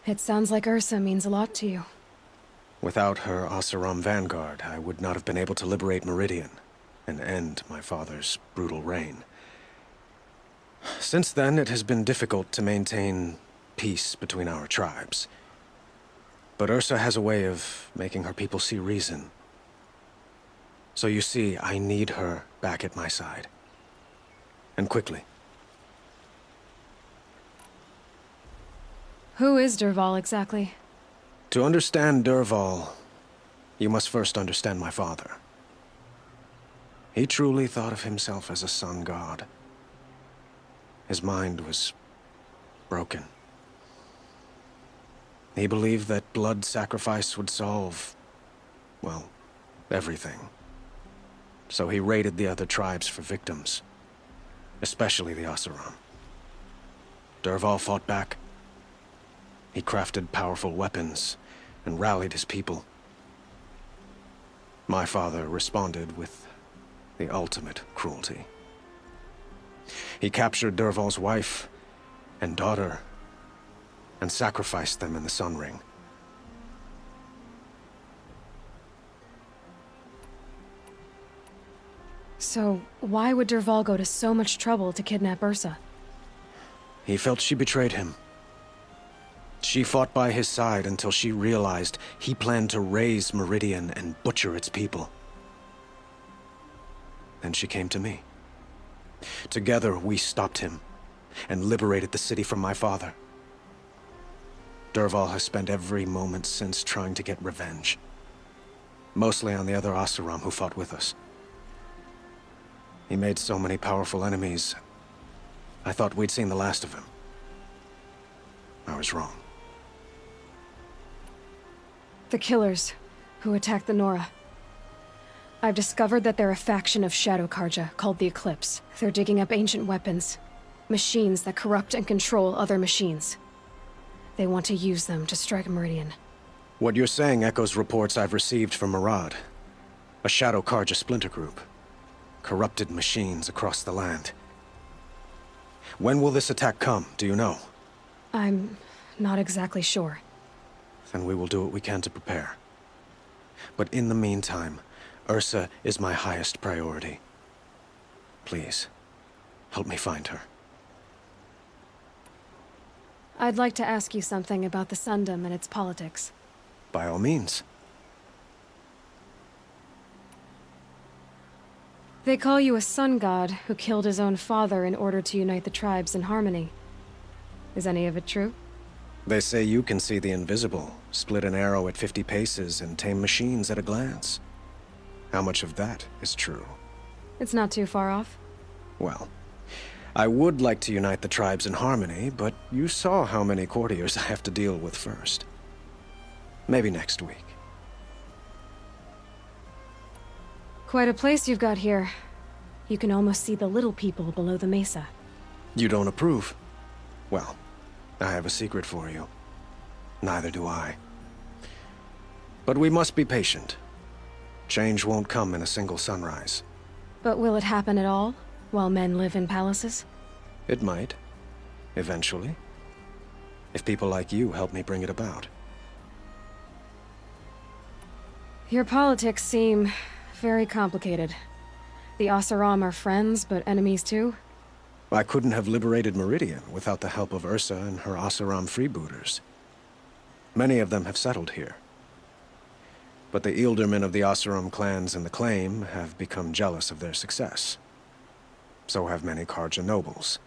It sounds like Ursa means a lot to you. Without her Oseram vanguard, I would not have been able to liberate Meridian and end my father's brutal reign. Since then, it has been difficult to maintain peace between our tribes. But Ursa has a way of making her people see reason. So you see, I need her back at my side. And quickly. Who is Dervahl exactly? To understand Dervahl, you must first understand my father. He truly thought of himself as a sun god. His mind was broken. He believed that blood sacrifice would solve, well, everything. So he raided the other tribes for victims, especially the Oseram. Dervahl fought back. He crafted powerful weapons and rallied his people. My father responded with the ultimate cruelty. He captured Dervahl's wife and daughter and sacrificed them in the Sun Ring. So, why would Dervahl go to so much trouble to kidnap Ursa? He felt she betrayed him. She fought by his side until she realized he planned to raise Meridian and butcher its people. Then she came to me. Together, we stopped him and liberated the city from my father. Dervahl has spent every moment since trying to get revenge. Mostly on the other Oseram who fought with us. He made so many powerful enemies, I thought we'd seen the last of him. I was wrong. The Killers, who attacked the Nora. I've discovered that they're a faction of Shadow Karja, called the Eclipse. They're digging up ancient weapons. Machines that corrupt and control other machines. They want to use them to strike Meridian. What you're saying echoes reports I've received from Murad. A Shadow Karja splinter group. Corrupted machines across the land. When will this attack come, do you know? I'm not exactly sure. Then we will do what we can to prepare. But in the meantime, Ursa is my highest priority. Please, help me find her. I'd like to ask you something about the Sundom and its politics. By all means. They call you a sun god who killed his own father in order to unite the tribes in harmony. Is any of it true? They say you can see the invisible, split an arrow at 50 paces, and tame machines at a glance. How much of that is true? It's not too far off. Well, I would like to unite the tribes in harmony, but you saw how many courtiers I have to deal with first. Maybe next week. Quite a place you've got here. You can almost see the little people below the mesa. You don't approve? Well, I have a secret for you. Neither do I. But we must be patient. Change won't come in a single sunrise. But will it happen at all, while men live in palaces? It might. Eventually. If people like you help me bring it about. Your politics seem very complicated. The Oseram are friends, but enemies too? I couldn't have liberated Meridian without the help of Ursa and her Oseram freebooters. Many of them have settled here. But the Ealdormen of the Oseram clans in the Claim have become jealous of their success. So have many Karja nobles.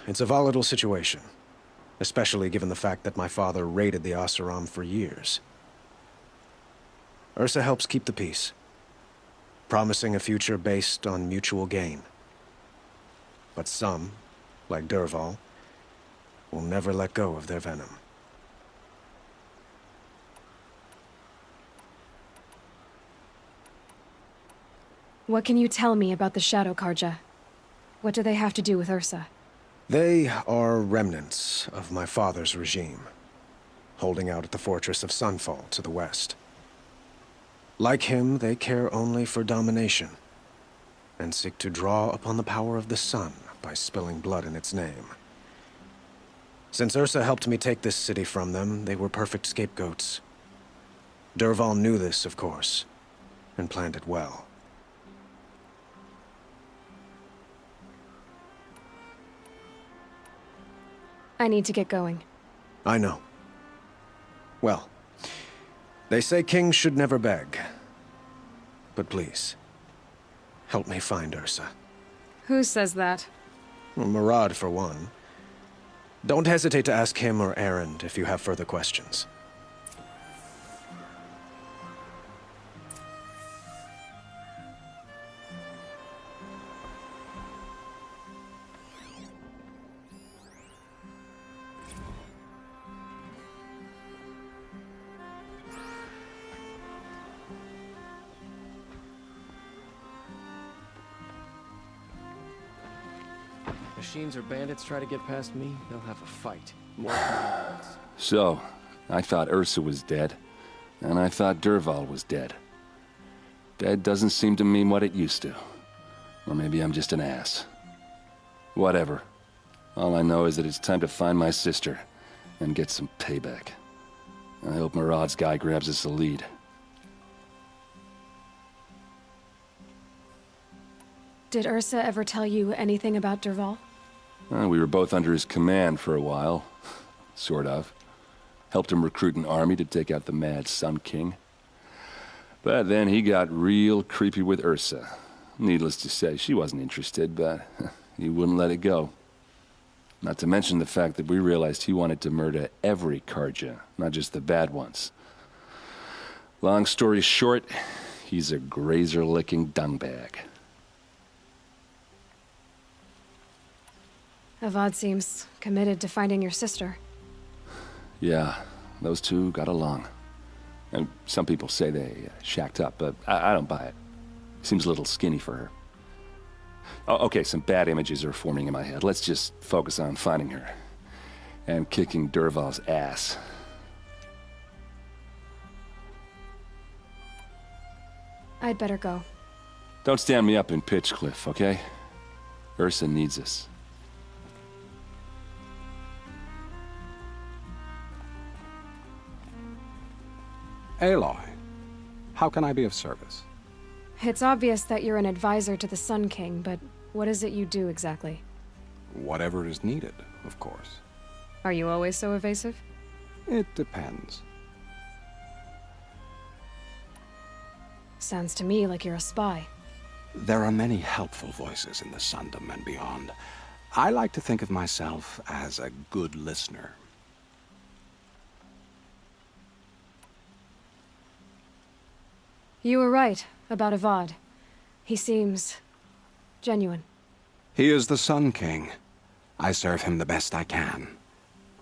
It's a volatile situation, especially given the fact that my father raided the Oseram for years. Ursa helps keep the peace, promising a future based on mutual gain. But some, like Dervahl, will never let go of their venom. What can you tell me about the Shadow Karja? What do they have to do with Ursa? They are remnants of my father's regime, holding out at the fortress of Sunfall to the west. Like him, they care only for domination, and seek to draw upon the power of the sun by spilling blood in its name. Since Ursa helped me take this city from them, they were perfect scapegoats. Dervahl knew this, of course, and planned it well. I need to get going. I know. Well, they say kings should never beg. But please, help me find Ursa. Who says that? Well, Murad, for one. Don't hesitate to ask him or Erend if you have further questions. Machines or bandits try to get past me, they'll have a fight. More than So, I thought Ursa was dead, and I thought Dervahl was dead. Dead doesn't seem to mean what it used to. Or maybe I'm just an ass. Whatever. All I know is that it's time to find my sister and get some payback. I hope Murad's guy grabs us a lead. Did Ursa ever tell you anything about Dervahl? We were both under his command for a while. Sort of. Helped him recruit an army to take out the Mad Sun King. But then he got real creepy with Ursa. Needless to say, she wasn't interested, but he wouldn't let it go. Not to mention the fact that we realized he wanted to murder every Carja, not just the bad ones. Long story short, he's a grazer-licking dungbag. Avad seems committed to finding your sister. Yeah, those two got along. And some people say they shacked up, but I don't buy it. Seems a little skinny for her. Oh, okay, some bad images are forming in my head. Let's just focus on finding her. And kicking Dervahl's ass. I'd better go. Don't stand me up in Pitchcliff, okay? Ursa needs us. Aloy, how can I be of service? It's obvious that you're an advisor to the Sun King, but what is it you do exactly? Whatever is needed, of course. Are you always so evasive? It depends. Sounds to me like you're a spy. There are many helpful voices in the Sundom and beyond. I like to think of myself as a good listener. You were right about Avad. He seems genuine. He is the Sun King. I serve him the best I can.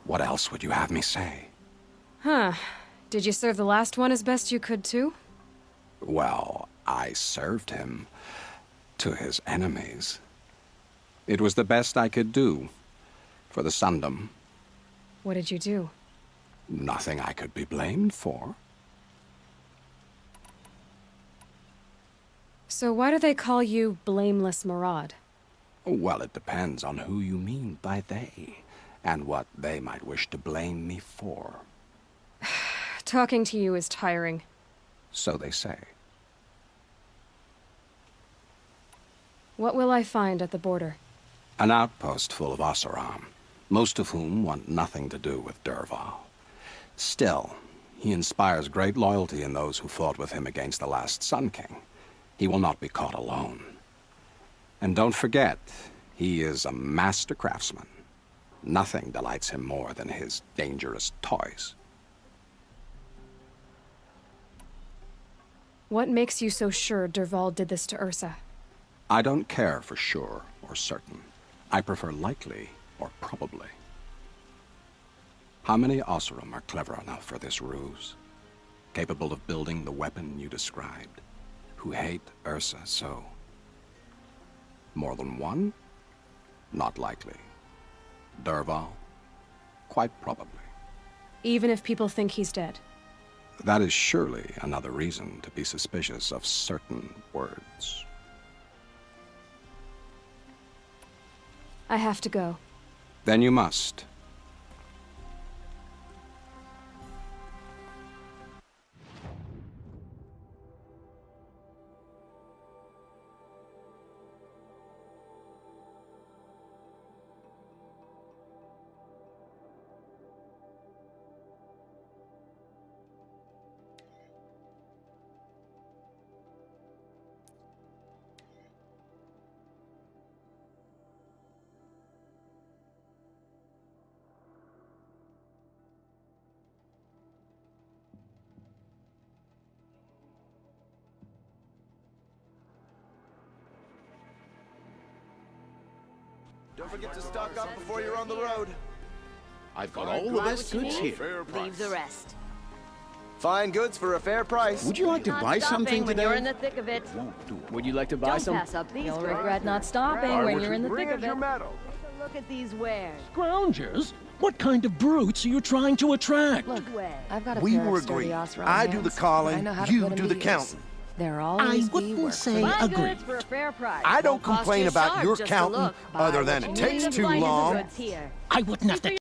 What else would you have me say? Huh. Did you serve the last one as best you could, too? Well, I served him to his enemies. It was the best I could do for the Sundom. What did you do? Nothing I could be blamed for. So why do they call you Blameless Murad? Well, it depends on who you mean by they, and what they might wish to blame me for. Talking to you is tiring. So they say. What will I find at the border? An outpost full of Oseram, most of whom want nothing to do with Dervahl. Still, he inspires great loyalty in those who fought with him against the last Sun King. He will not be caught alone. And don't forget, he is a master craftsman. Nothing delights him more than his dangerous toys. What makes you so sure Dervahl did this to Ursa? I don't care for sure or certain. I prefer likely or probably. How many Oseram are clever enough for this ruse? Capable of building the weapon you described? Who hate Ursa so? More than one? Not likely. Dervahl? Quite probably. Even if people think he's dead? That is surely another reason to be suspicious of certain words. I have to go. Then you must. Don't forget to stock up before you're on the road. I've got all the best goods here. Fair price. Leave the rest. Fine goods for a fair price. Would you like to Not buy stopping something when today? you're in the thick of it. Won't do it. Would you like to buy Don't some? pass up these. You'll wares. regret not stopping when you're in the thick of it. metal. Take a look at these wares. Scroungers? What kind of brutes are you trying to attract? Look, Wares. I've got a We pair were of sturdy agreed. Osram I do hands, the but calling, I know how to you put 'em do to the use. counting. There'll I always be wouldn't work say for Buy agreed. goods for a fair price. I don't Won't cost complain you about sharp your just to counting, look. Buy other what than you it need. takes The too finest long. goods here. I wouldn't have to